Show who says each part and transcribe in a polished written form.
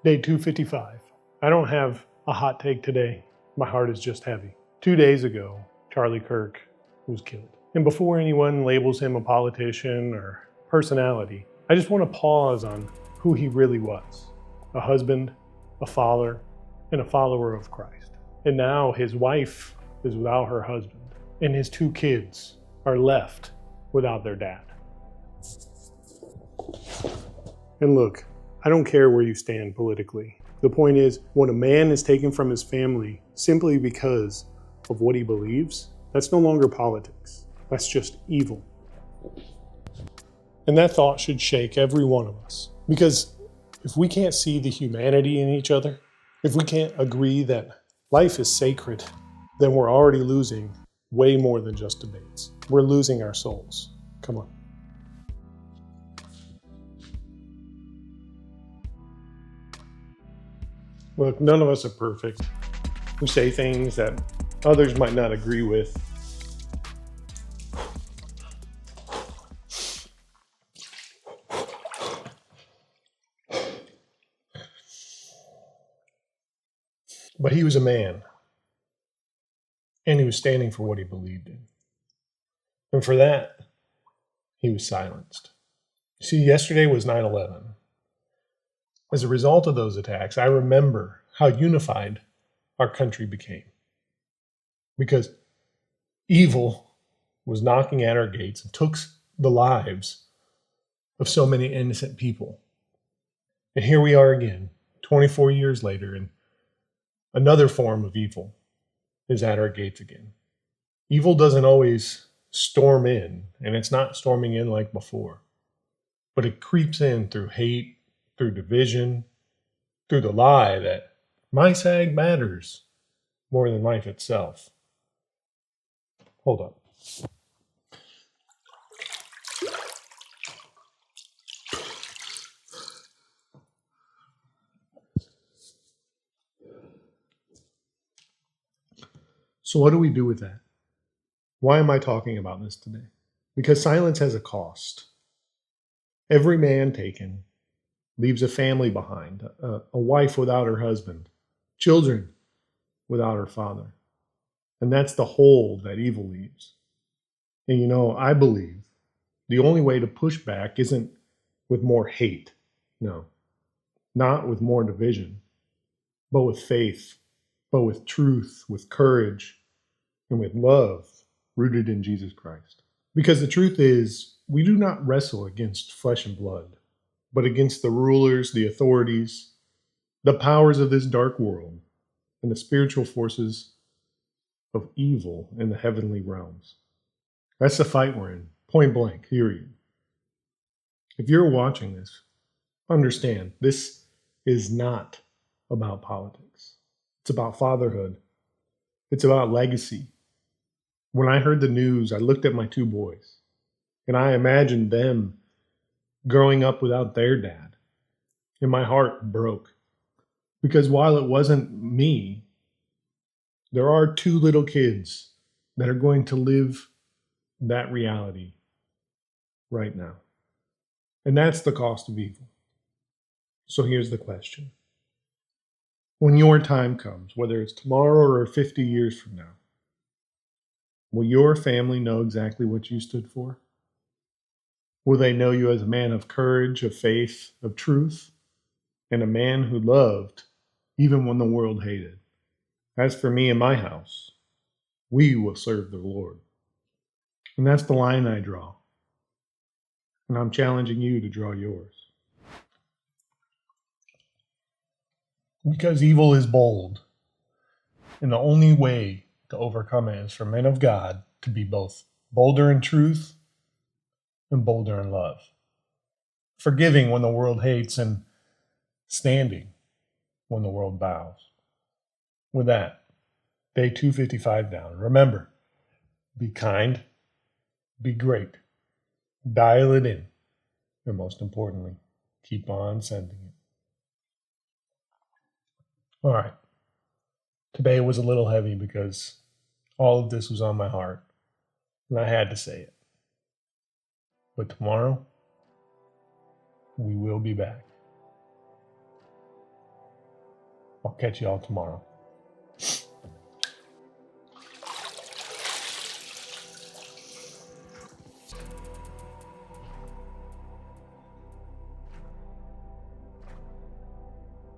Speaker 1: Day 255. I don't have a hot take today. My heart is just heavy. 2 days ago, Charlie Kirk was killed. And before anyone labels him a politician or personality, I just want to pause on who he really was. A husband, a father, and a follower of Christ. And now his wife is without her husband, and his 2 kids are left without their dad. And look, I don't care where you stand politically. The point is, when a man is taken from his family simply because of what he believes, that's no longer politics. That's just evil. And that thought should shake every one of us. Because if we can't see the humanity in each other, if we can't agree that life is sacred, then we're already losing way more than just debates. We're losing our souls. Come on. Look, none of us are perfect. We say things that others might not agree with. But he was a man, and he was standing for what he believed in. And for that, he was silenced. You see, yesterday was 9/11. As a result of those attacks, I remember how unified our country became. Because evil was knocking at our gates and took the lives of so many innocent people. And here we are again, 24 years later, and another form of evil is at our gates again. Evil doesn't always storm in, and it's not storming in like before, but it creeps in through hate, through division, through the lie that my side matters more than life itself. Hold up. So what do we do with that? Why am I talking about this today? Because silence has a cost. Every man taken leaves a family behind, a wife without her husband, children without her father. And that's the hole that evil leaves. And you know, I believe the only way to push back isn't with more hate. No, not with more division, but with faith, but with truth, with courage, and with love rooted in Jesus Christ. Because the truth is, we do not wrestle against flesh and blood, but against the rulers, the authorities, the powers of this dark world, and the spiritual forces of evil in the heavenly realms. That's the fight we're in, point blank, period. If you're watching this, understand this is not about politics. It's about fatherhood. It's about legacy. When I heard the news, I looked at my 2 boys, and I imagined them growing up without their dad. And my heart broke. Because while it wasn't me, there are 2 little kids that are going to live that reality right now. And that's the cost of evil. So here's the question. When your time comes, whether it's tomorrow or 50 years from now, will your family know exactly what you stood for? Will they know you as a man of courage, of faith, of truth, and a man who loved even when the world hated? As for me and my house, we will serve the Lord. And that's the line I draw. And I'm challenging you to draw yours. Because evil is bold. And the only way to overcome it is for men of God to be both bolder in truth and bolder in love. Forgiving when the world hates and standing when the world bows. With that, day 255 down. Remember, be kind, be great, dial it in, and most importantly, keep on sending it. All right. Today was a little heavy because all of this was on my heart, and I had to say it. But tomorrow, we will be back. I'll catch you all tomorrow.